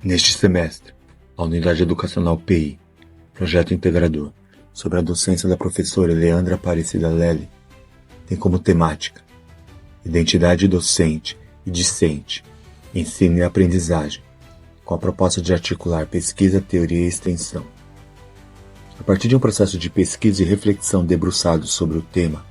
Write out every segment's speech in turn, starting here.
Neste semestre, a Unidade Educacional PI, Projeto Integrador, sobre a docência da professora Leandra Aparecida Lely, tem como temática Identidade docente e discente, ensino e aprendizagem, com a proposta de articular pesquisa, teoria e extensão. A partir de um processo de pesquisa e reflexão debruçado sobre o tema,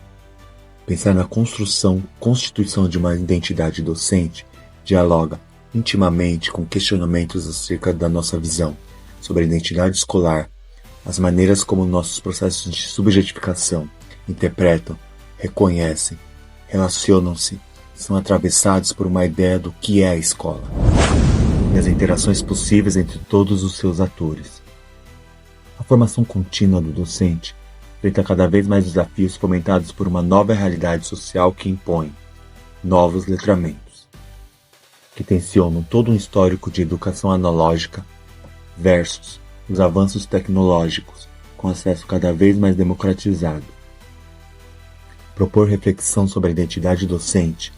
pensar na constituição de uma identidade docente dialoga intimamente com questionamentos acerca da nossa visão sobre a identidade escolar, as maneiras como nossos processos de subjetificação interpretam, reconhecem, relacionam-se, são atravessados por uma ideia do que é a escola, e as interações possíveis entre todos os seus atores. A formação contínua do docente enfrenta cada vez mais desafios fomentados por uma nova realidade social que impõe novos letramentos, que tensionam todo um histórico de educação analógica versus os avanços tecnológicos com acesso cada vez mais democratizado. Propor reflexão sobre a identidade docente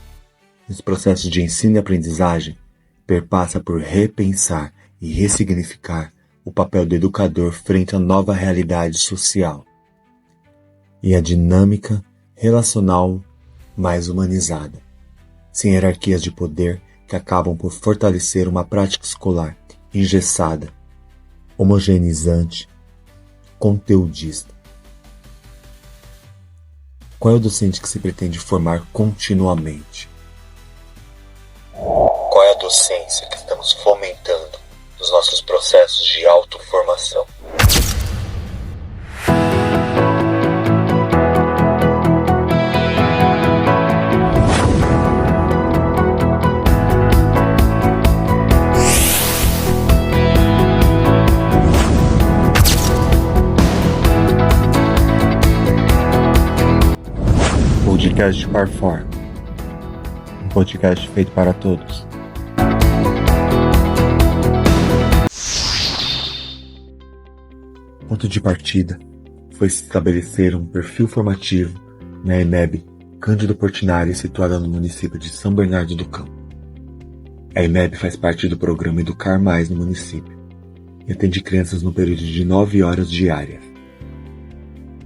nos processos de ensino e aprendizagem perpassa por repensar e ressignificar o papel do educador frente à nova realidade social e a dinâmica relacional mais humanizada, sem hierarquias de poder que acabam por fortalecer uma prática escolar engessada, homogeneizante, conteudista. Qual é o docente que se pretende formar continuamente? Qual é a docência que estamos fomentando nos nossos processos de autoformação? Podcast Parfor, um podcast feito para todos. Ponto de partida foi estabelecer um perfil formativo na EMEB Cândido Portinari, situada no município de São Bernardo do Campo. A EMEB faz parte do programa Educar Mais no município e atende crianças no período de 9 horas diárias.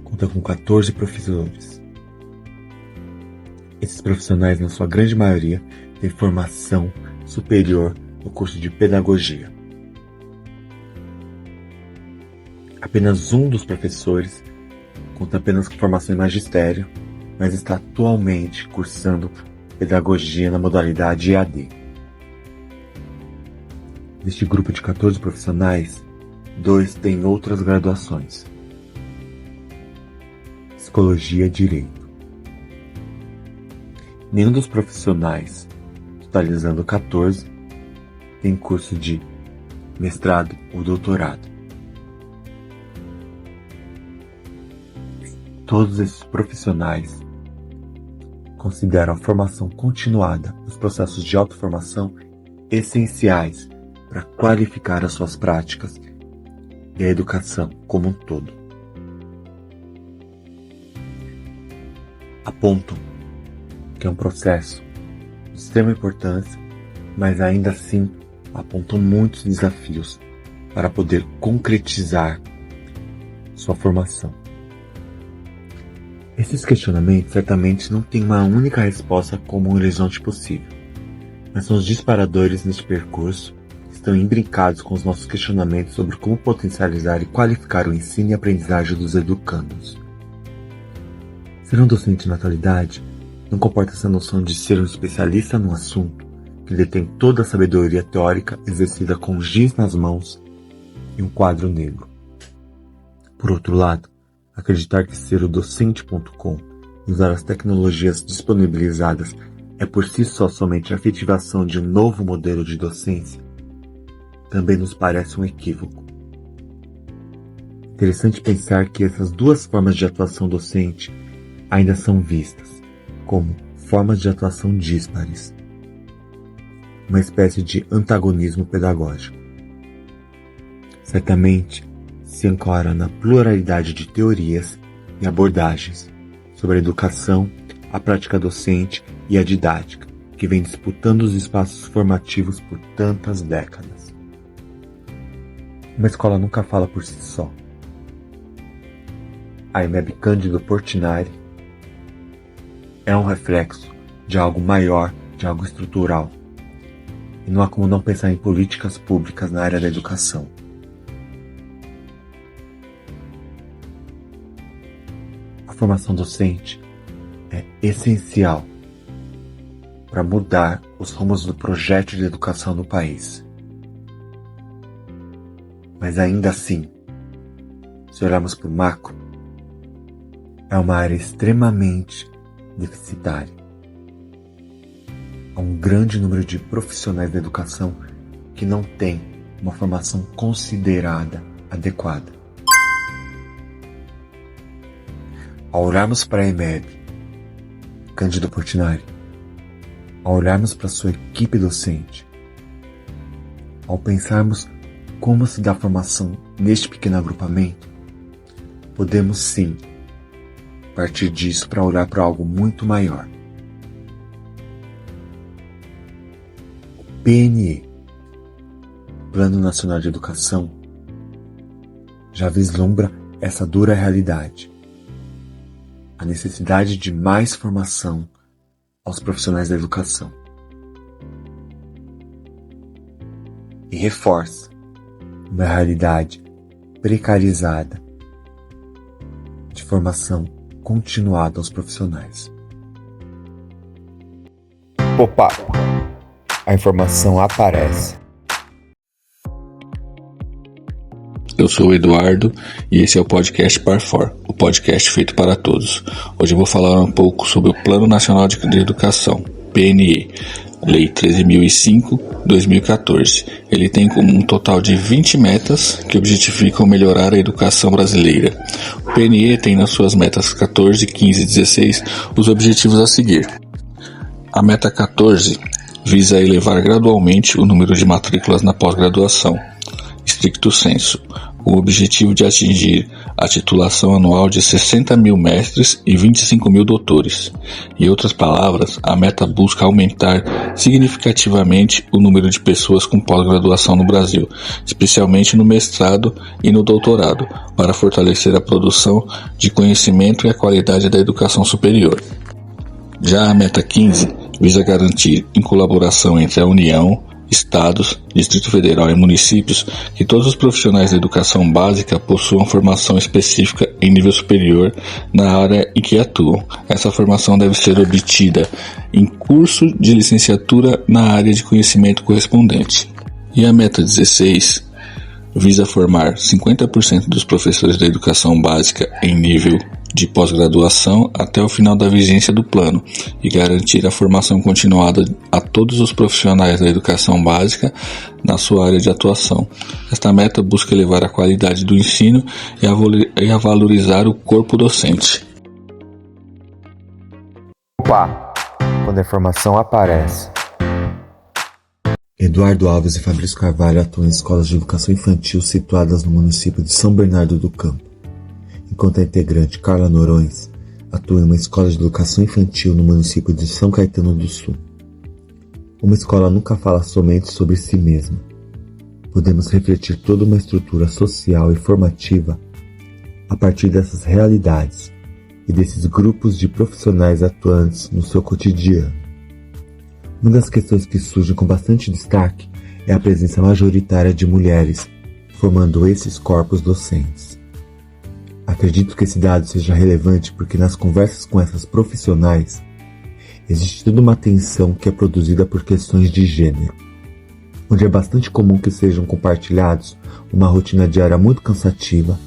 Conta com 14 professores. Esses profissionais, na sua grande maioria, têm formação superior no curso de pedagogia. Apenas um dos professores conta apenas com formação em magistério, mas está atualmente cursando pedagogia na modalidade EAD. Deste grupo de 14 profissionais, 2 têm outras graduações: Psicologia e Direito. Nenhum dos profissionais, totalizando 14, tem curso de mestrado ou doutorado. Todos esses profissionais consideram a formação continuada nos processos de autoformação essenciais para qualificar as suas práticas e a educação como um todo. Apontam que é um processo de extrema importância, mas ainda assim apontam muitos desafios para poder concretizar sua formação. Esses questionamentos certamente não têm uma única resposta como um horizonte possível, mas são os disparadores neste percurso que estão imbricados com os nossos questionamentos sobre como potencializar e qualificar o ensino e aprendizagem dos educandos. Ser um docente na atualidade não comporta essa noção de ser um especialista num assunto que detém toda a sabedoria teórica exercida com giz nas mãos e um quadro negro. Por outro lado, acreditar que ser o docente.com e usar as tecnologias disponibilizadas é por si só somente a efetivação de um novo modelo de docência também nos parece um equívoco. Interessante pensar que essas duas formas de atuação docente ainda são vistas como formas de atuação díspares, uma espécie de antagonismo pedagógico. Certamente se ancora na pluralidade de teorias e abordagens sobre a educação, a prática docente e a didática, que vem disputando os espaços formativos por tantas décadas. Uma escola nunca fala por si só. A EMEB Cândido Portinari é um reflexo de algo maior, de algo estrutural. E não há como não pensar em políticas públicas na área da educação. A formação docente é essencial para mudar os rumos do projeto de educação no país. Mas ainda assim, se olharmos para o macro, é uma área extremamente deficitária. Há um grande número de profissionais da educação que não têm uma formação considerada adequada. Ao olharmos para a EMEB, Cândido Portinari, ao olharmos para sua equipe docente, ao pensarmos como se dá a formação neste pequeno agrupamento, podemos sim partir disso para olhar para algo muito maior. O PNE, Plano Nacional de Educação, já vislumbra essa dura realidade. A necessidade de mais formação aos profissionais da educação. E reforça uma realidade precarizada de formação continuada aos profissionais. Opa! A informação aparece. Eu sou o Eduardo e esse é o podcast Parfor, o podcast feito para todos. Hoje eu vou falar um pouco sobre o Plano Nacional de Educação, PNE, Lei 13.005/2014. Ele tem como um total de 20 metas que objetificam melhorar a educação brasileira. O PNE tem nas suas metas 14, 15 e 16 os objetivos a seguir. A meta 14 visa elevar gradualmente o número de matrículas na pós-graduação, stricto sensu, com o objetivo de atingir a titulação anual de 60 mil mestres e 25 mil doutores. Em outras palavras, a meta busca aumentar significativamente o número de pessoas com pós-graduação no Brasil, especialmente no mestrado e no doutorado, para fortalecer a produção de conhecimento e a qualidade da educação superior. Já a meta 15 visa garantir, em colaboração entre a União, Estados, Distrito Federal e municípios, que todos os profissionais da educação básica possuam formação específica em nível superior na área em que atuam. Essa formação deve ser obtida em curso de licenciatura na área de conhecimento correspondente. E a meta 16 visa formar 50% dos professores da educação básica em nível de pós-graduação até o final da vigência do plano e garantir a formação continuada a todos os profissionais da educação básica na sua área de atuação. Esta meta busca elevar a qualidade do ensino e a valorizar o corpo docente. Opa! Quando a informação aparece. Eduardo Alves e Fabrício Carvalho atuam em escolas de educação infantil situadas no município de São Bernardo do Campo, enquanto a integrante Carla Norões atua em uma escola de educação infantil no município de São Caetano do Sul. Uma escola nunca fala somente sobre si mesma. Podemos refletir toda uma estrutura social e formativa a partir dessas realidades e desses grupos de profissionais atuantes no seu cotidiano. Uma das questões que surge com bastante destaque é a presença majoritária de mulheres formando esses corpos docentes. Acredito que esse dado seja relevante porque nas conversas com essas profissionais existe toda uma tensão que é produzida por questões de gênero, onde é bastante comum que sejam compartilhados uma rotina diária muito cansativa,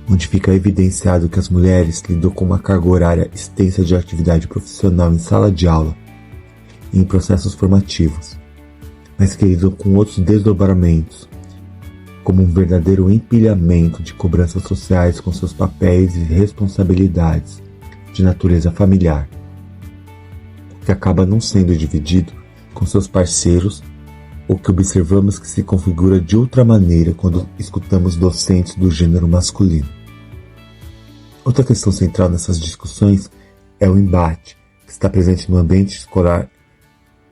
onde fica evidenciado que as mulheres lidam com uma carga horária extensa de atividade profissional em sala de aula e em processos formativos, mas que lidam com outros desdobramentos, como um verdadeiro empilhamento de cobranças sociais com seus papéis e responsabilidades de natureza familiar, que acaba não sendo dividido com seus parceiros ou que observamos que se configura de outra maneira quando escutamos docentes do gênero masculino. Outra questão central nessas discussões é o embate que está presente no ambiente escolar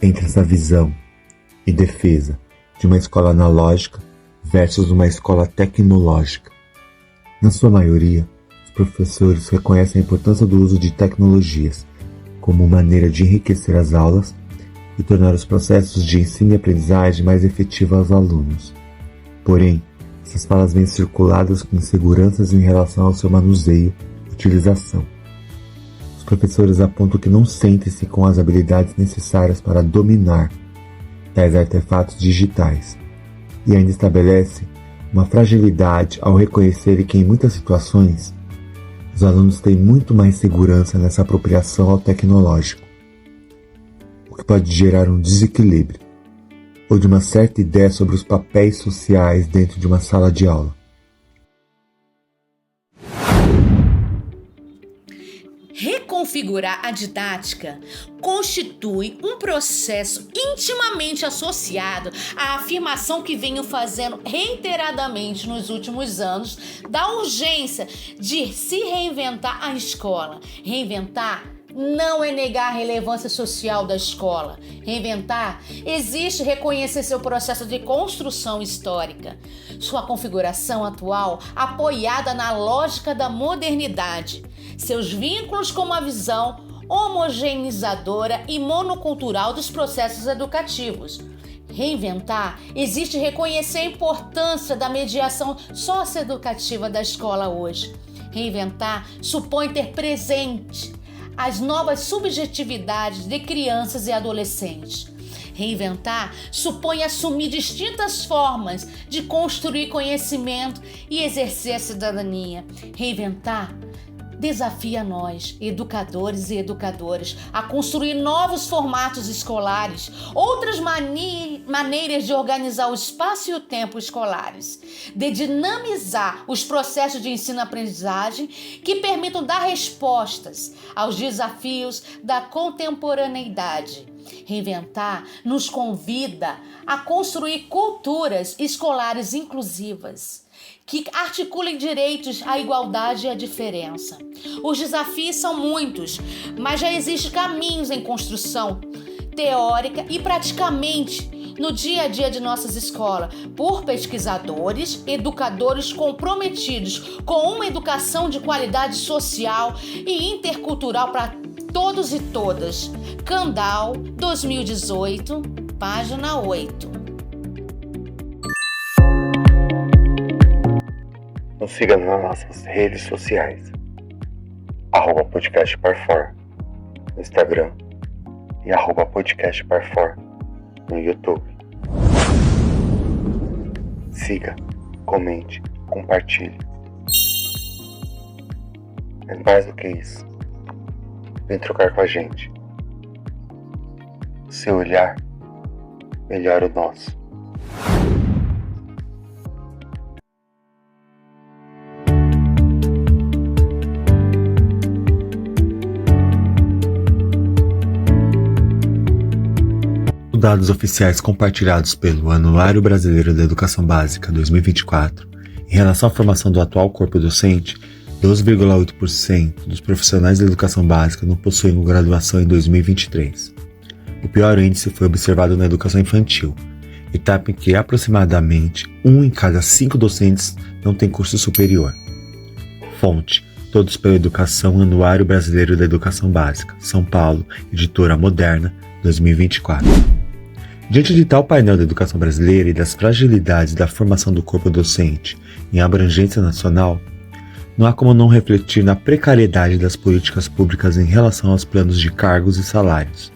entre essa visão e defesa de uma escola analógica versus uma escola tecnológica. Na sua maioria, os professores reconhecem a importância do uso de tecnologias como maneira de enriquecer as aulas e tornar os processos de ensino e aprendizagem mais efetivos aos alunos. Porém, essas falas vêm circuladas com inseguranças em relação ao seu manuseio e utilização. Os professores apontam que não sentem-se com as habilidades necessárias para dominar tais artefatos digitais e ainda estabelece uma fragilidade ao reconhecerem que em muitas situações os alunos têm muito mais segurança nessa apropriação ao tecnológico, o que pode gerar um desequilíbrio ou de uma certa ideia sobre os papéis sociais dentro de uma sala de aula. Reconfigurar a didática constitui um processo intimamente associado à afirmação que venho fazendo reiteradamente nos últimos anos da urgência de se reinventar a escola. Reinventar não é negar a relevância social da escola. Reinventar existe reconhecer seu processo de construção histórica. Sua configuração atual apoiada na lógica da modernidade. Seus vínculos com uma visão homogeneizadora e monocultural dos processos educativos. Reinventar existe reconhecer a importância da mediação socioeducativa da escola hoje. Reinventar supõe ter presente as novas subjetividades de crianças e adolescentes. Reinventar supõe assumir distintas formas de construir conhecimento e exercer a cidadania. Reinventar desafia nós, educadores e educadoras, a construir novos formatos escolares, outras maneiras de organizar o espaço e o tempo escolares, de dinamizar os processos de ensino-aprendizagem que permitam dar respostas aos desafios da contemporaneidade. Reinventar nos convida a construir culturas escolares inclusivas, que articulem direitos à igualdade e à diferença. Os desafios são muitos, mas já existem caminhos em construção teórica e praticamente no dia a dia de nossas escolas, por pesquisadores, educadores comprometidos com uma educação de qualidade social e intercultural para todos e todas. Candal, 2018, página 8. Nos siga nas nossas redes sociais, @podcastparfor no Instagram e @podcastparfor no YouTube. Siga, comente, compartilhe. Mas mais do que isso, vem trocar com a gente. O seu olhar melhora o nosso. Dados oficiais compartilhados pelo Anuário Brasileiro da Educação Básica 2024, em relação à formação do atual corpo docente, 12,8% dos profissionais da educação básica não possuem graduação em 2023. O pior índice foi observado na educação infantil, etapa em que aproximadamente 1 em cada 5 docentes não tem curso superior. Fonte: Todos pela Educação, Anuário Brasileiro da Educação Básica, São Paulo, editora Moderna, 2024. Diante de tal painel da educação brasileira e das fragilidades da formação do corpo docente em abrangência nacional, não há como não refletir na precariedade das políticas públicas em relação aos planos de cargos e salários.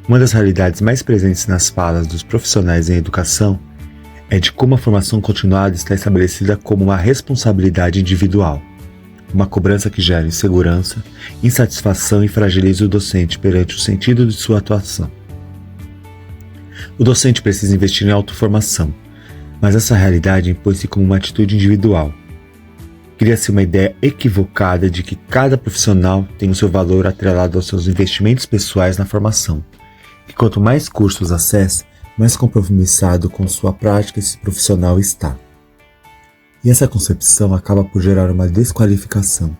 Uma das realidades mais presentes nas falas dos profissionais em educação é de como a formação continuada está estabelecida como uma responsabilidade individual, uma cobrança que gera insegurança, insatisfação e fragiliza o docente perante o sentido de sua atuação. O docente precisa investir em autoformação, mas essa realidade impõe-se como uma atitude individual. Cria-se uma ideia equivocada de que cada profissional tem o seu valor atrelado aos seus investimentos pessoais na formação, que quanto mais cursos acessa, mais compromissado com sua prática esse profissional está. E essa concepção acaba por gerar uma desqualificação,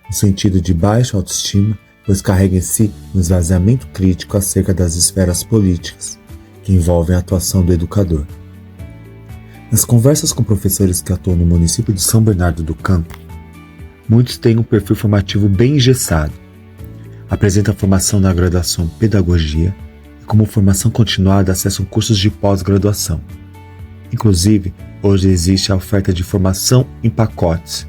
no sentido de baixa autoestima, pois carrega em si um esvaziamento crítico acerca das esferas políticas, que envolvem a atuação do educador. Nas conversas com professores que atuam no município de São Bernardo do Campo, muitos têm um perfil formativo bem engessado. Apresentam a formação na graduação Pedagogia e, como formação continuada, acessam cursos de pós-graduação. Inclusive, hoje existe a oferta de formação em pacotes,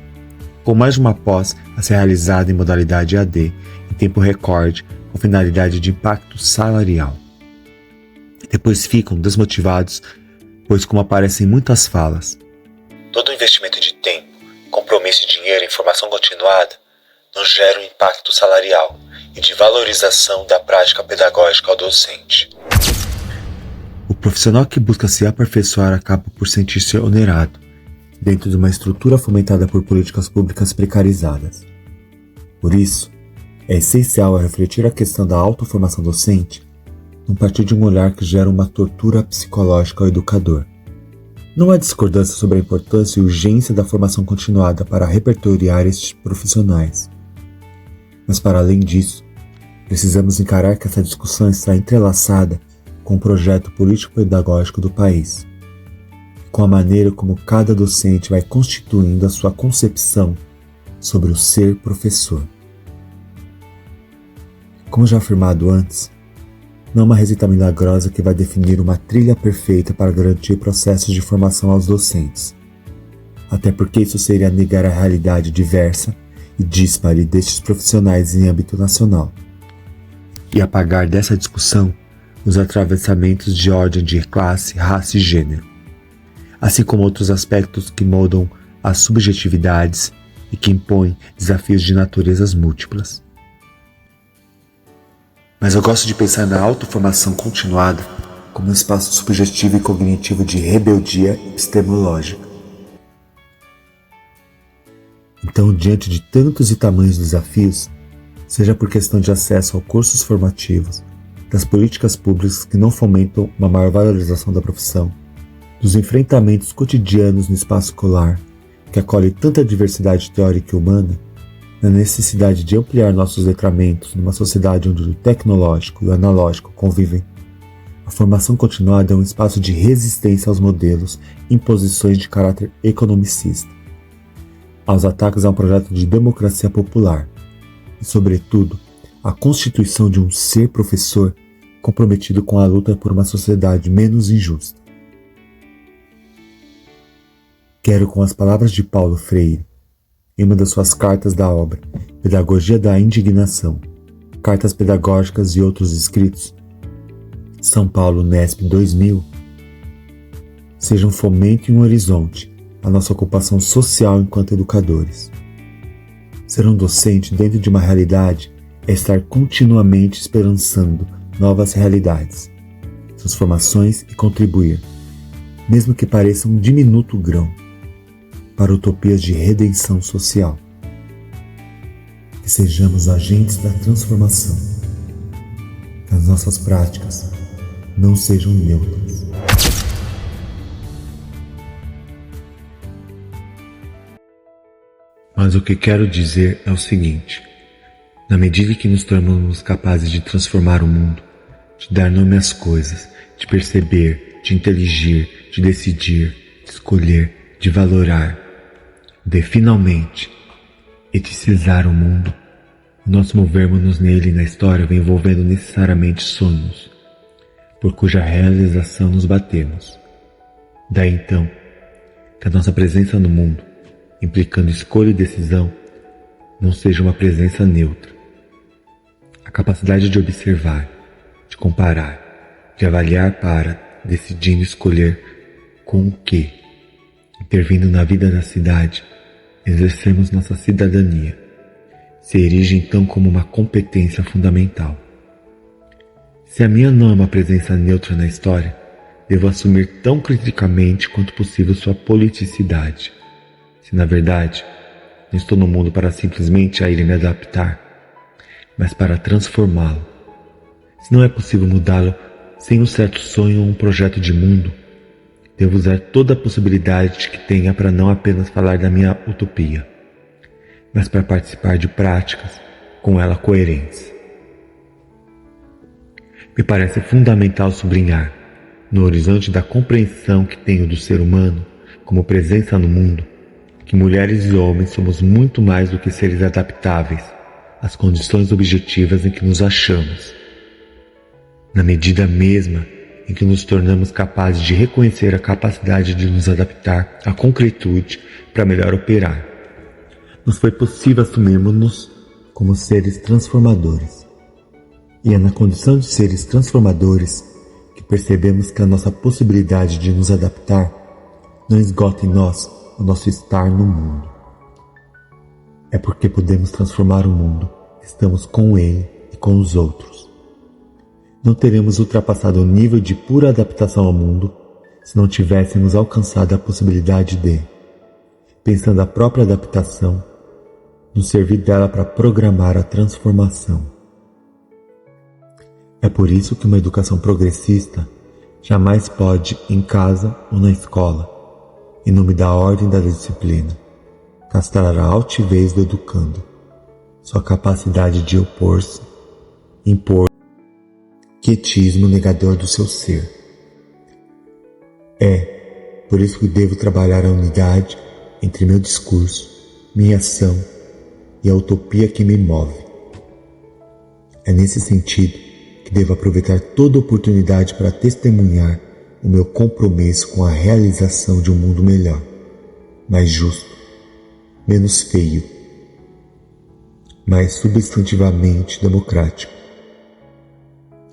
com mais de uma pós a ser realizada em modalidade EAD, em tempo recorde, com finalidade de impacto salarial. Depois ficam desmotivados, pois, como aparece em muitas falas, todo investimento de tempo, compromisso e dinheiro em formação continuada não gera um impacto salarial e de valorização da prática pedagógica ao docente. O profissional que busca se aperfeiçoar acaba por sentir-se onerado, dentro de uma estrutura fomentada por políticas públicas precarizadas. Por isso, é essencial refletir a questão da autoformação docente a partir de um olhar que gera uma tortura psicológica ao educador. Não há discordância sobre a importância e urgência da formação continuada para repertoriar estes profissionais. Mas, para além disso, precisamos encarar que essa discussão está entrelaçada com o projeto político-pedagógico do país, com a maneira como cada docente vai constituindo a sua concepção sobre o ser professor. Como já afirmado antes, não é uma receita milagrosa que vai definir uma trilha perfeita para garantir processos de formação aos docentes. Até porque isso seria negar a realidade diversa e díspare destes profissionais em âmbito nacional, e apagar dessa discussão os atravessamentos de ordem de classe, raça e gênero, assim como outros aspectos que moldam as subjetividades e que impõem desafios de naturezas múltiplas. Mas eu gosto de pensar na autoformação continuada como um espaço subjetivo e cognitivo de rebeldia epistemológica. Então, diante de tantos e tamanhos desafios, seja por questão de acesso a cursos formativos, das políticas públicas que não fomentam uma maior valorização da profissão, dos enfrentamentos cotidianos no espaço escolar, que acolhe tanta diversidade teórica e humana, na necessidade de ampliar nossos letramentos numa sociedade onde o tecnológico e o analógico convivem, a formação continuada é um espaço de resistência aos modelos e imposições de caráter economicista, aos ataques a um projeto de democracia popular e, sobretudo, a constituição de um ser professor comprometido com a luta por uma sociedade menos injusta. Quero, com as palavras de Paulo Freire, em uma das suas cartas da obra Pedagogia da Indignação, Cartas Pedagógicas e Outros Escritos, São Paulo, Nesp 2000, seja um fomento e um horizonte a nossa ocupação social enquanto educadores. Ser um docente dentro de uma realidade é estar continuamente esperançando novas realidades, transformações e contribuir, mesmo que pareça um diminuto grão, para utopias de redenção social. Que sejamos agentes da transformação, que as nossas práticas não sejam neutras. Mas o que quero dizer é o seguinte: na medida que nos tornamos capazes de transformar o mundo, de dar nome às coisas, de perceber, de inteligir, de decidir, de escolher, de valorar, de finalmente eticizar o mundo, o nosso movermos-nos nele e na história vem envolvendo necessariamente sonhos, por cuja realização nos batemos. Daí então, que a nossa presença no mundo, implicando escolha e decisão, não seja uma presença neutra. A capacidade de observar, de comparar, de avaliar para, decidindo escolher com o que, intervindo na vida da cidade, exercemos nossa cidadania, se erige então como uma competência fundamental. Se a minha não é uma presença neutra na história, devo assumir tão criticamente quanto possível sua politicidade. Se na verdade, não estou no mundo para simplesmente a ele me adaptar, mas para transformá-lo. Se não é possível mudá-lo sem um certo sonho ou um projeto de mundo, devo usar toda a possibilidade que tenha para não apenas falar da minha utopia, mas para participar de práticas com ela coerentes. Me parece fundamental sublinhar, no horizonte da compreensão que tenho do ser humano, como presença no mundo, que mulheres e homens somos muito mais do que seres adaptáveis às condições objetivas em que nos achamos. Na medida mesma em que nos tornamos capazes de reconhecer a capacidade de nos adaptar à concretude para melhor operar, nos foi possível assumirmos-nos como seres transformadores. E é na condição de seres transformadores que percebemos que a nossa possibilidade de nos adaptar não esgota em nós o nosso estar no mundo. É porque podemos transformar o mundo, estamos com ele e com os outros. Não teremos ultrapassado o nível de pura adaptação ao mundo se não tivéssemos alcançado a possibilidade de, pensando a própria adaptação, nos servir dela para programar a transformação. É por isso que uma educação progressista jamais pode, em casa ou na escola, em nome da ordem da disciplina, castrar a altivez do educando, sua capacidade de opor-se, impor quietismo negador do seu ser. É por isso que devo trabalhar a unidade entre meu discurso, minha ação e a utopia que me move. É nesse sentido que devo aproveitar toda oportunidade para testemunhar o meu compromisso com a realização de um mundo melhor, mais justo, menos feio, mais substantivamente democrático.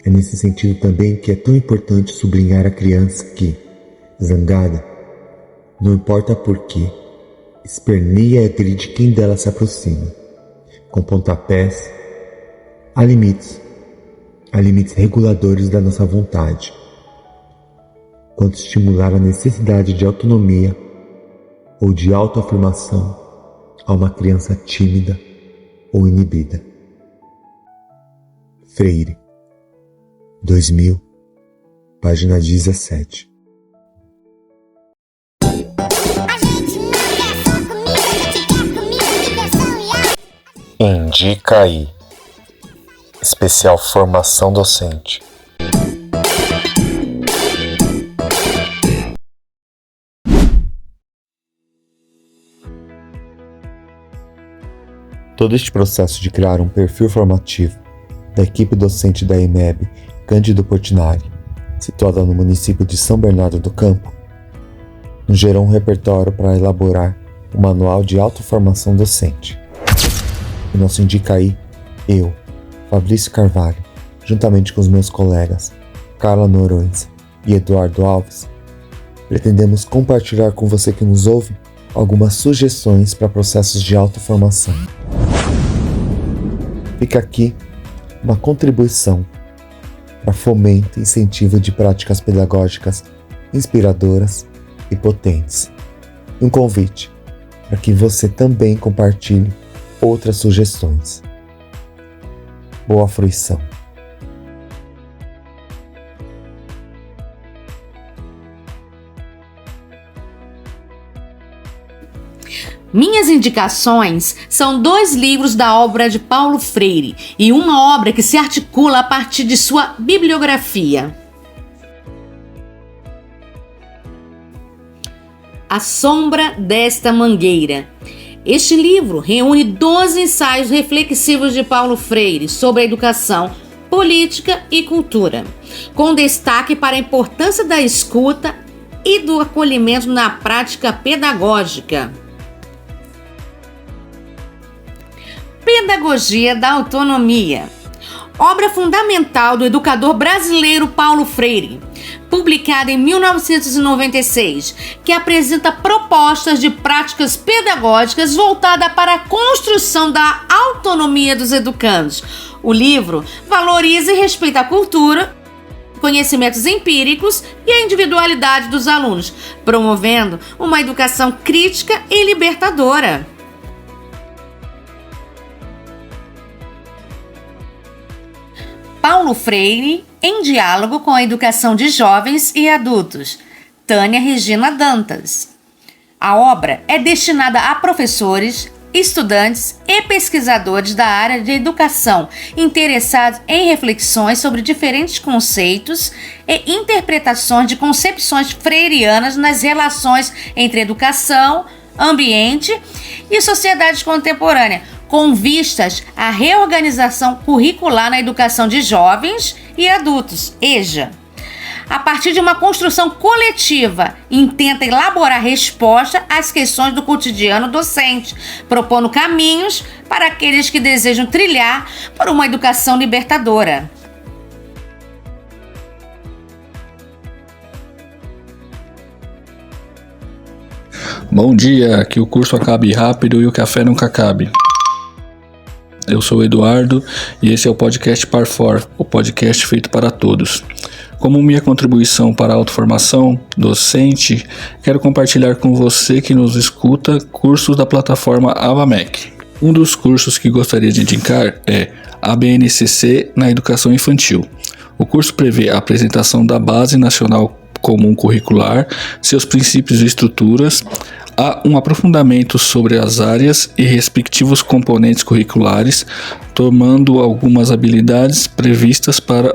É nesse sentido também que é tão importante sublinhar a criança que, zangada, não importa porquê, esperneia e agride quem dela se aproxima, com pontapés. Há limites reguladores da nossa vontade, quanto estimular a necessidade de autonomia ou de autoafirmação a uma criança tímida ou inibida. Freire, 2000, página 17. Indica aí. Especial Formação Docente. Todo este processo de criar um perfil formativo da equipe docente da EMEB Cândido Portinari, situada no município de São Bernardo do Campo, nos gerou um repertório para elaborar um manual de autoformação docente. O nosso Indica aí, eu, Fabrício Carvalho, juntamente com os meus colegas Carla Noronha e Eduardo Alves, pretendemos compartilhar com você que nos ouve algumas sugestões para processos de autoformação. Fica aqui uma contribuição para fomento e incentivo de práticas pedagógicas inspiradoras e potentes. Um convite para que você também compartilhe outras sugestões. Boa fruição. Minhas indicações são 2 livros da obra de Paulo Freire e uma obra que se articula a partir de sua bibliografia. A Sombra desta Mangueira. Este livro reúne 12 ensaios reflexivos de Paulo Freire sobre a educação, política e cultura, com destaque para a importância da escuta e do acolhimento na prática pedagógica. Pedagogia da Autonomia. Obra fundamental do educador brasileiro Paulo Freire, publicada em 1996, que apresenta propostas de práticas pedagógicas voltadas para a construção da autonomia dos educandos. O livro valoriza e respeita a cultura, conhecimentos empíricos e a individualidade dos alunos, promovendo uma educação crítica e libertadora. Paulo Freire, em diálogo com a educação de jovens e adultos, Tânia Regina Dantas. A obra é destinada a professores, estudantes e pesquisadores da área de educação interessados em reflexões sobre diferentes conceitos e interpretações de concepções freirianas nas relações entre educação, ambiente e sociedade contemporânea, com vistas à reorganização curricular na educação de jovens e adultos, EJA. A partir de uma construção coletiva, intenta elaborar resposta às questões do cotidiano docente, propondo caminhos para aqueles que desejam trilhar por uma educação libertadora. Bom dia, que o curso acabe rápido e o café nunca acabe. Eu sou o Eduardo e esse é o podcast Par4, o podcast feito para todos. Como minha contribuição para a autoformação docente, quero compartilhar com você que nos escuta cursos da plataforma AvaMec. Um dos cursos que gostaria de indicar é a BNCC na Educação Infantil. O curso prevê a apresentação da Base Nacional Comum Curricular, seus princípios e estruturas, há um aprofundamento sobre as áreas e respectivos componentes curriculares, tomando algumas habilidades previstas para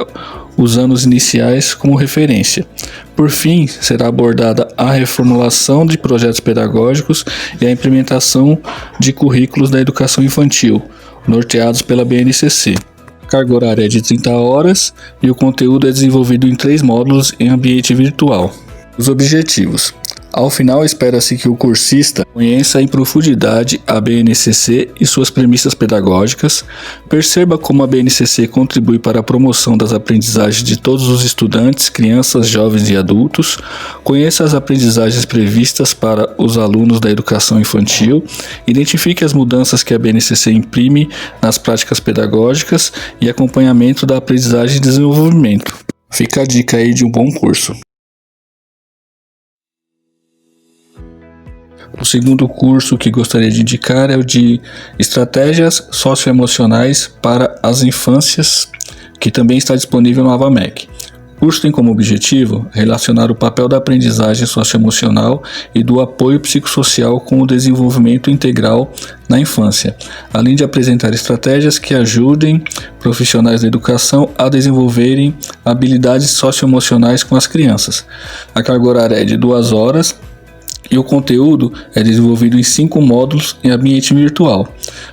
os anos iniciais como referência. Por fim, será abordada a reformulação de projetos pedagógicos e a implementação de currículos da educação infantil, norteados pela BNCC. A carga horária é de 30 horas e o conteúdo é desenvolvido em 3 módulos em ambiente virtual. Os objetivos. Ao final, espera-se que o cursista conheça em profundidade a BNCC e suas premissas pedagógicas, perceba como a BNCC contribui para a promoção das aprendizagens de todos os estudantes, crianças, jovens e adultos, conheça as aprendizagens previstas para os alunos da educação infantil, identifique as mudanças que a BNCC imprime nas práticas pedagógicas e acompanhamento da aprendizagem e desenvolvimento. Fica a dica aí de um bom curso. O segundo curso que gostaria de indicar é o de Estratégias Socioemocionais para as Infâncias, que também está disponível no AvaMec. O curso tem como objetivo relacionar o papel da aprendizagem socioemocional e do apoio psicossocial com o desenvolvimento integral na infância, além de apresentar estratégias que ajudem profissionais da educação a desenvolverem habilidades socioemocionais com as crianças. A carga horária é de 2 horas, e o conteúdo é desenvolvido em 5 módulos em ambiente virtual,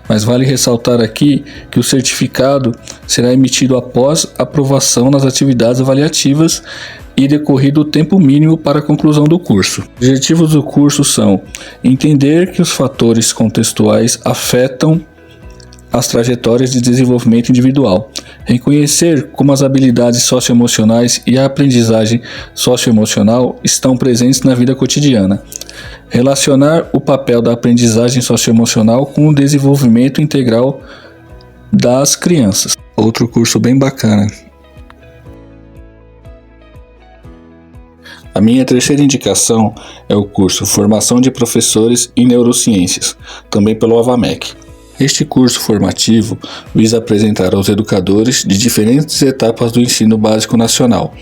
mas vale ressaltar aqui que o certificado será emitido após aprovação nas atividades avaliativas e decorrido o tempo mínimo para a conclusão do curso. Os objetivos do curso são entender que os fatores contextuais afetam as trajetórias de desenvolvimento individual, reconhecer como as habilidades socioemocionais e a aprendizagem socioemocional estão presentes na vida cotidiana, relacionar o papel da aprendizagem socioemocional com o desenvolvimento integral das crianças. Outro curso bem bacana. A minha terceira indicação é o curso Formação de Professores em Neurociências, também pelo AvaMec. Este curso formativo visa apresentar aos educadores de diferentes etapas do ensino básico nacional,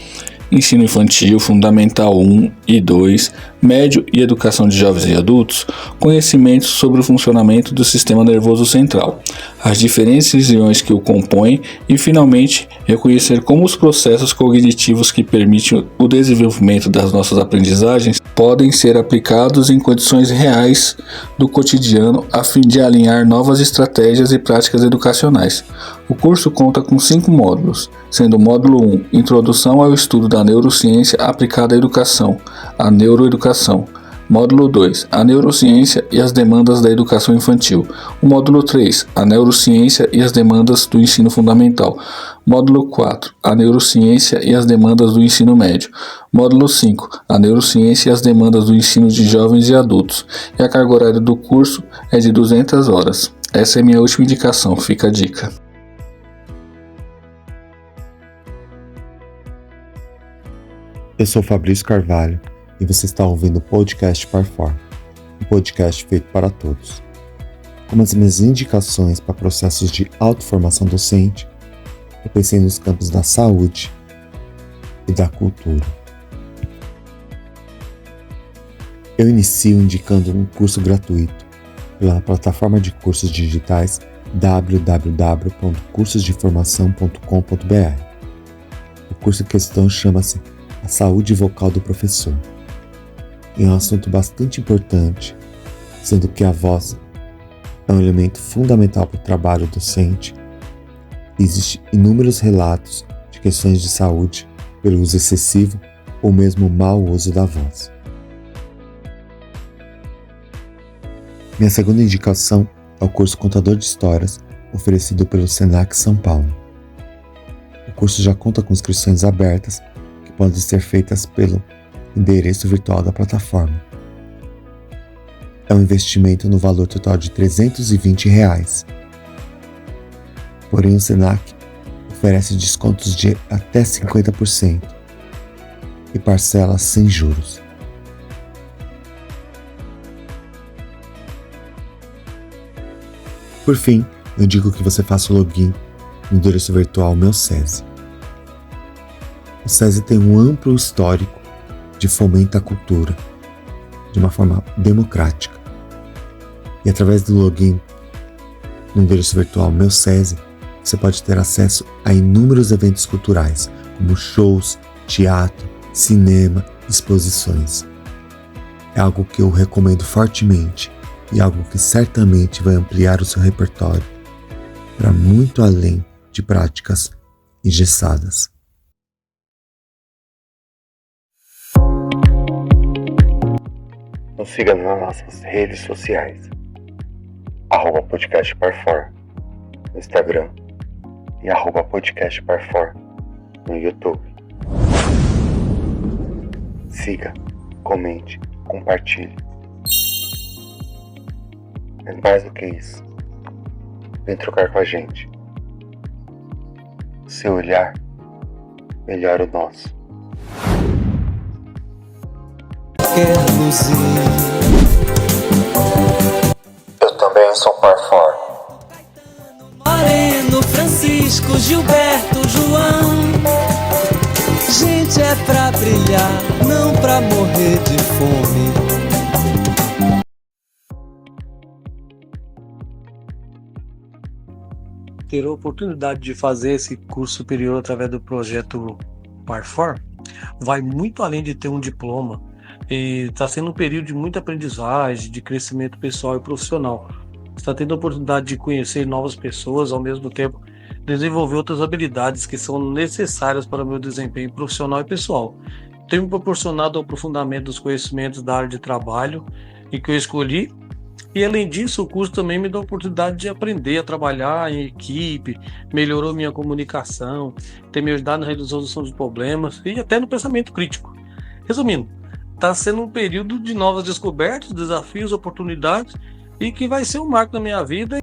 ensino infantil, fundamental 1 e 2, médio e educação de jovens e adultos, conhecimentos sobre o funcionamento do sistema nervoso central, as diferentes regiões que o compõem e, finalmente, reconhecer como os processos cognitivos que permitem o desenvolvimento das nossas aprendizagens podem ser aplicados em condições reais do cotidiano a fim de alinhar novas estratégias e práticas educacionais. O curso conta com 5 módulos, sendo o módulo 1, Introdução ao Estudo da Neurociência aplicada à Educação, a Neuroeducação. Módulo 2, a Neurociência e as demandas da educação infantil. O módulo 3, a Neurociência e as demandas do ensino fundamental. Módulo 4, a Neurociência e as demandas do ensino médio. Módulo 5, a Neurociência e as demandas do ensino de jovens e adultos. E a carga horária do curso é de 200 horas. Essa é a minha última indicação, fica a dica. Eu sou Fabrício Carvalho e você está ouvindo o podcast Par4, um podcast feito para todos. Como as minhas indicações para processos de autoformação docente, eu pensei nos campos da saúde e da cultura. Eu inicio indicando um curso gratuito pela plataforma de cursos digitais www.cursosdeformação.com.br. O curso em questão chama-se A Saúde Vocal do Professor. E é um assunto bastante importante, sendo que a voz é um elemento fundamental para o trabalho docente. Existem inúmeros relatos de questões de saúde pelo uso excessivo ou mesmo mau uso da voz. Minha segunda indicação é o curso Contador de Histórias, oferecido pelo Senac São Paulo. O curso já conta com inscrições abertas que podem ser feitas pelo endereço virtual da plataforma. É um investimento no valor total de R$ 320. Porém, o Senac oferece descontos de até 50% e parcelas sem juros. Por fim, eu digo que você faça o login no endereço virtual Meu SESI. O SESI tem um amplo histórico de fomento à cultura, de uma forma democrática. E através do login no endereço virtual Meu SESI, você pode ter acesso a inúmeros eventos culturais, como shows, teatro, cinema, exposições. É algo que eu recomendo fortemente e algo que certamente vai ampliar o seu repertório para muito além de práticas engessadas. Nos siga nas nossas redes sociais, @podcastparfor no Instagram e @podcastparfor no YouTube. Siga, comente, compartilhe. É mais do que isso. Vem trocar com a gente. O seu olhar melhora o nosso. Eu também sou Parfor. Moreno, Francisco, Gilberto, João. Gente, é pra brilhar, não pra morrer de fome. Ter a oportunidade de fazer esse curso superior através do projeto Parfor vai muito além de ter um diploma. E está sendo um período de muita aprendizagem, de crescimento pessoal e profissional. Você está tendo a oportunidade de conhecer novas pessoas, ao mesmo tempo desenvolver outras habilidades que são necessárias para o meu desempenho profissional e pessoal. Tem me proporcionado o aprofundamento dos conhecimentos da área de trabalho e que eu escolhi. E além disso, o curso também me dá a oportunidade de aprender a trabalhar em equipe, melhorou minha comunicação, tem me ajudado na resolução de problemas e até no pensamento crítico. Resumindo, está sendo um período de novas descobertas, desafios, oportunidades e que vai ser um marco na minha vida.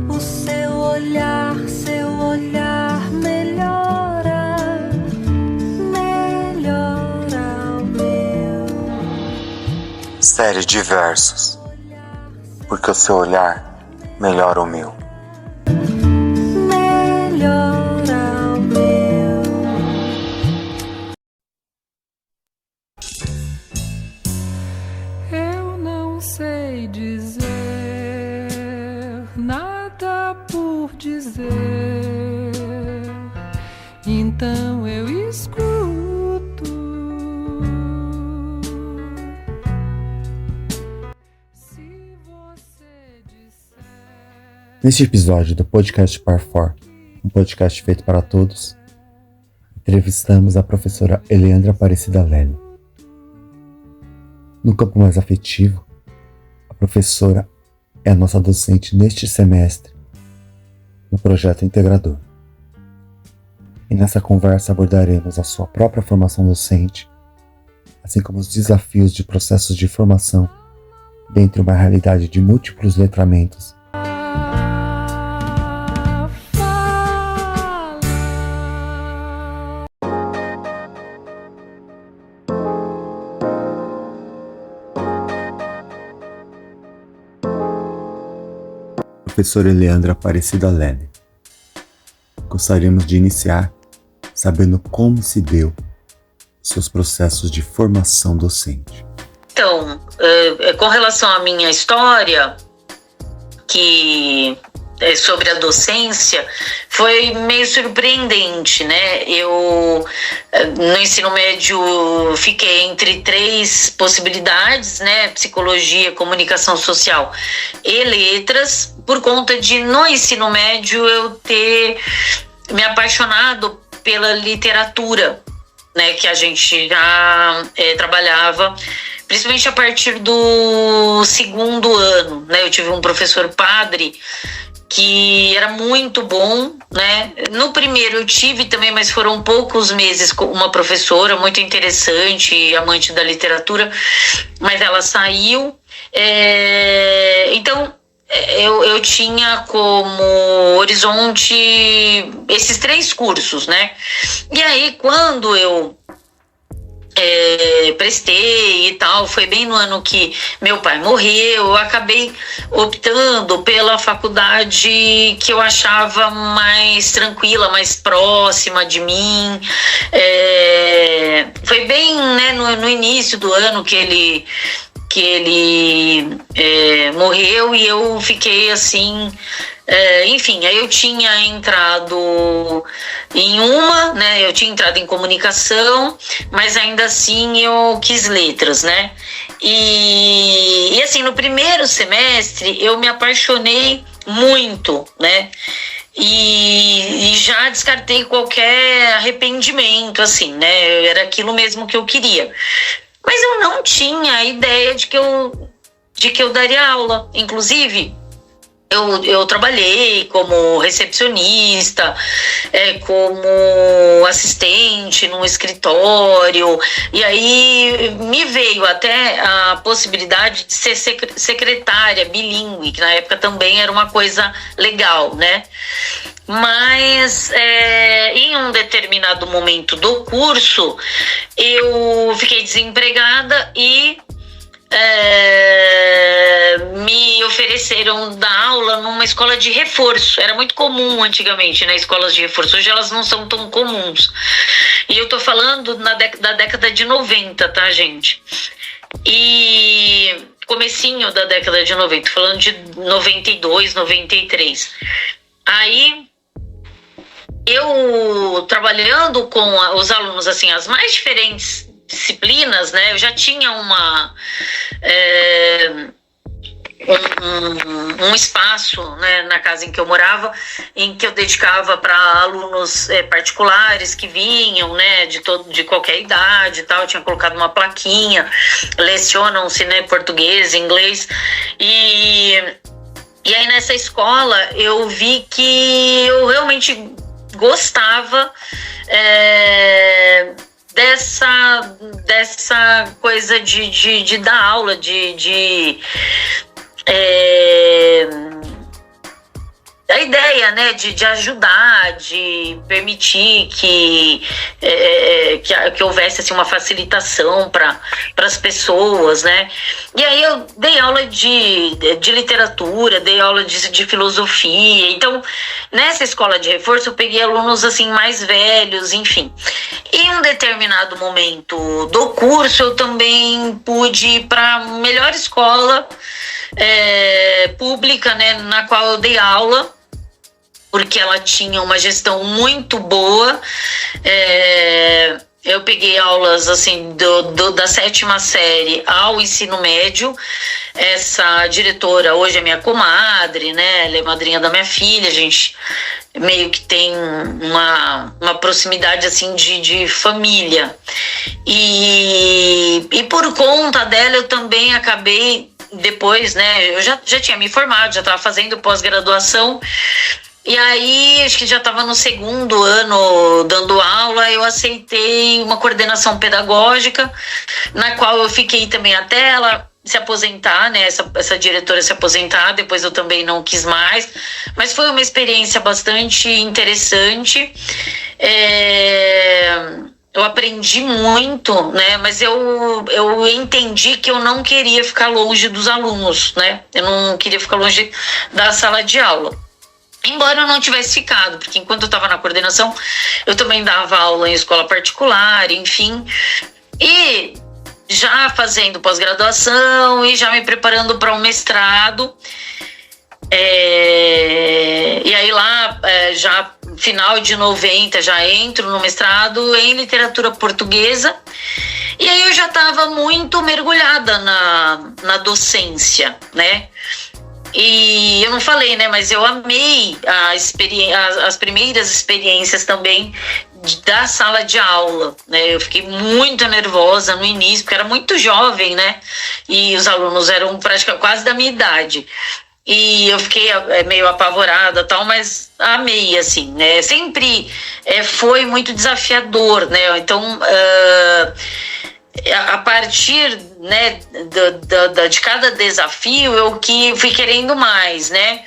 O seu olhar melhora o meu. Série de versos. Porque o seu olhar melhora o meu. Melhora o meu. Eu não sei dizer nada por dizer, então eu escuto. Neste episódio do Podcast Parfor, um podcast feito para todos, entrevistamos a professora Eleandra Aparecida Lely. No campo mais afetivo, a professora é a nossa docente neste semestre no projeto Integrador. E nessa conversa abordaremos a sua própria formação docente, assim como os desafios de processos de formação dentro de uma realidade de múltiplos letramentos. Professora Eleandra Aparecida Lely. Gostaríamos de iniciar sabendo como se deu seus processos de formação docente. Então, com relação à minha história, sobre a docência foi meio surpreendente, né? Eu, no ensino médio, fiquei entre 3 possibilidades, né? Psicologia, comunicação social e letras, por conta de, no ensino médio, eu ter me apaixonado pela literatura, né? Que a gente já trabalhava, principalmente a partir do 2º ano, né? Eu tive um professor padre que era muito bom, né? No primeiro eu tive também, mas foram poucos meses, com uma professora muito interessante, amante da literatura, mas ela saiu. Então, eu tinha como horizonte esses 3 cursos, né? E aí, quando eu prestei e tal, foi bem no ano que meu pai morreu, eu acabei optando pela faculdade que eu achava mais tranquila, mais próxima de mim. Foi bem, né, no início do ano que ele morreu, e eu fiquei assim, enfim, aí eu tinha entrado em né, eu tinha entrado em comunicação, mas ainda assim eu quis letras, né, e assim, no primeiro semestre eu me apaixonei muito, né, e já descartei qualquer arrependimento, assim, né, era aquilo mesmo que eu queria. Mas eu não tinha a ideia de que eu daria aula. Inclusive, eu trabalhei como recepcionista, como assistente num escritório, e aí me veio até a possibilidade de ser secretária bilíngue, que na época também era uma coisa legal, né? Mas em um determinado momento do curso eu fiquei desempregada e me ofereceram dar aula numa escola de reforço. Era muito comum antigamente, né, escolas de reforço. Hoje elas não são tão comuns. E eu tô falando da década de 90, tá, gente? E comecinho da década de 90, falando de 92, 93. Aí eu trabalhando com os alunos, assim, as mais diferentes disciplinas, né? Eu já tinha um espaço, né, na casa em que eu morava, em que eu dedicava para alunos particulares que vinham, né, de qualquer idade e tal. Eu tinha colocado uma plaquinha, lecionam-se, né, português, inglês, e aí nessa escola eu vi que eu realmente gostava dessa coisa de dar aula, a ideia, né, de ajudar, de permitir que houvesse assim, uma facilitação para as pessoas, né? E aí eu dei aula de literatura, dei aula de filosofia. Então, nessa escola de reforço, eu peguei alunos assim mais velhos, enfim. Em um determinado momento do curso, eu também pude ir para a melhor escola pública, né, na qual eu dei aula, porque ela tinha uma gestão muito boa. Eu peguei aulas assim da 7ª série ao ensino médio. Essa diretora hoje é minha comadre, né? Ela é madrinha da minha filha. A gente meio que tem uma proximidade assim de família. E por conta dela eu também acabei depois, né? Eu já tinha me formado, já estava fazendo pós-graduação. E aí, acho que já estava no 2º ano dando aula, eu aceitei uma coordenação pedagógica, na qual eu fiquei também até ela se aposentar, né? Essa diretora se aposentar, depois eu também não quis mais, mas foi uma experiência bastante interessante. Eu aprendi muito, né? Mas eu entendi que eu não queria ficar longe dos alunos, né? Eu não queria ficar longe da sala de aula. Embora eu não tivesse ficado, porque enquanto eu estava na coordenação, eu também dava aula em escola particular, enfim. E já fazendo pós-graduação e já me preparando para um mestrado, E aí lá, já final de 90, já entro no mestrado em literatura portuguesa. E aí eu já estava muito mergulhada na docência, né? E eu não falei, né? Mas eu amei as primeiras experiências também da sala de aula, né? Eu fiquei muito nervosa no início, porque era muito jovem, né? E os alunos eram praticamente quase da minha idade. E eu fiquei meio apavorada, tal, mas amei, assim, né? Sempre foi muito desafiador, né? Então, a partir, né, de cada desafio, eu que fui querendo mais, né?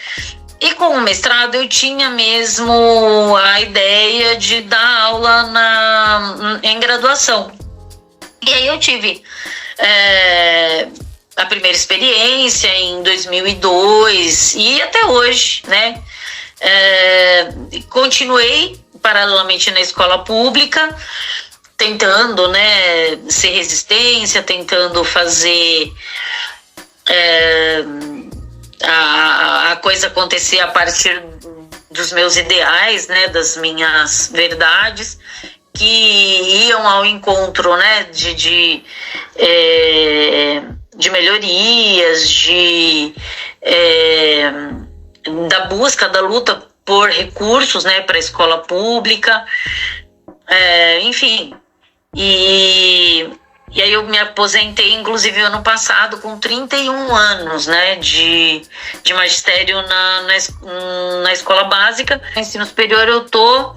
E com o mestrado eu tinha mesmo a ideia de dar aula em graduação. E aí eu tive a primeira experiência em 2002 e até hoje, né? Continuei paralelamente na escola pública, tentando, né, ser resistência, tentando fazer a coisa acontecer a partir dos meus ideais, né, das minhas verdades, que iam ao encontro, né, de melhorias, da busca, da luta por recursos, né, para a escola pública, enfim. E aí eu me aposentei, inclusive, ano passado, com 31 anos, né, de magistério na escola básica. No ensino superior eu tô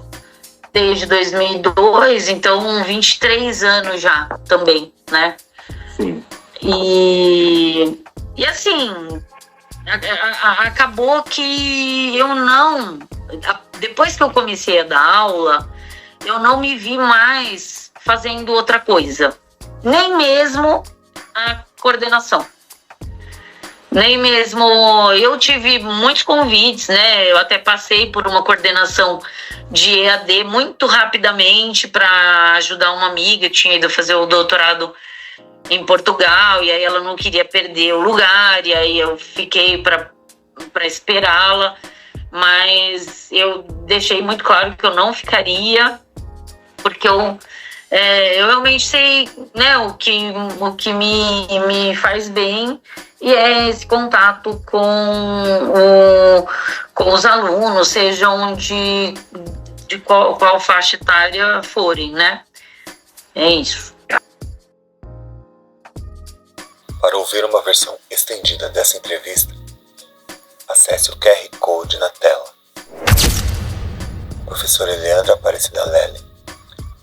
desde 2002, então 23 anos já também, né? Sim. E assim, acabou que eu não... Depois que eu comecei a dar aula, eu não me vi mais fazendo outra coisa. Nem mesmo a coordenação. Nem mesmo... Eu tive muitos convites, né? Eu até passei por uma coordenação de EAD muito rapidamente para ajudar uma amiga que tinha ido fazer o doutorado em Portugal, e aí ela não queria perder o lugar, e aí eu fiquei para esperá-la, mas eu deixei muito claro que eu não ficaria, porque eu realmente sei, né, o que me faz bem, e é esse contato com os alunos, sejam de qual faixa etária forem, né? É isso. Para ouvir uma versão estendida dessa entrevista, acesse o QR Code na tela. A professora Eleandra Aparecida Lely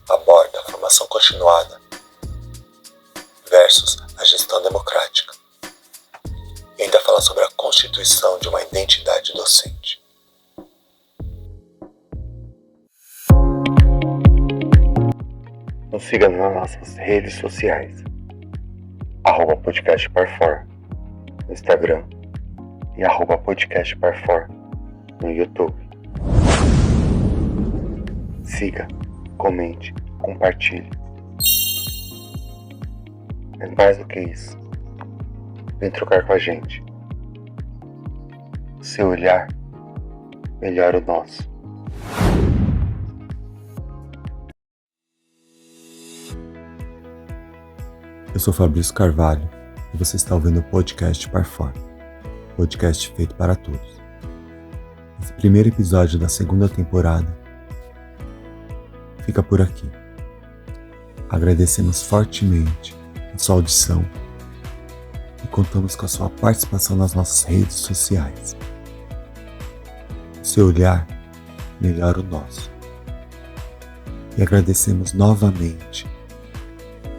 aborda a formação continuada versus a gestão democrática. E ainda fala sobre a constituição de uma identidade docente. Nos siga nas nossas redes sociais. @podcastparfor no Instagram e @podcastparfor no YouTube. Siga, comente, compartilhe. Mas mais do que isso, vem trocar com a gente. O seu olhar melhora o nosso. Eu sou Fabrício Carvalho e você está ouvindo o podcast Parfor, podcast feito para todos. Esse primeiro episódio da segunda temporada fica por aqui. Agradecemos fortemente a sua audição e contamos com a sua participação nas nossas redes sociais. O seu olhar melhora o nosso. E agradecemos novamente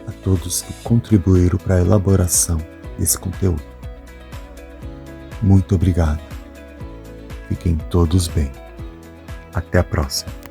a todos que contribuíram para a elaboração desse conteúdo. Muito obrigado. Fiquem todos bem. Até a próxima.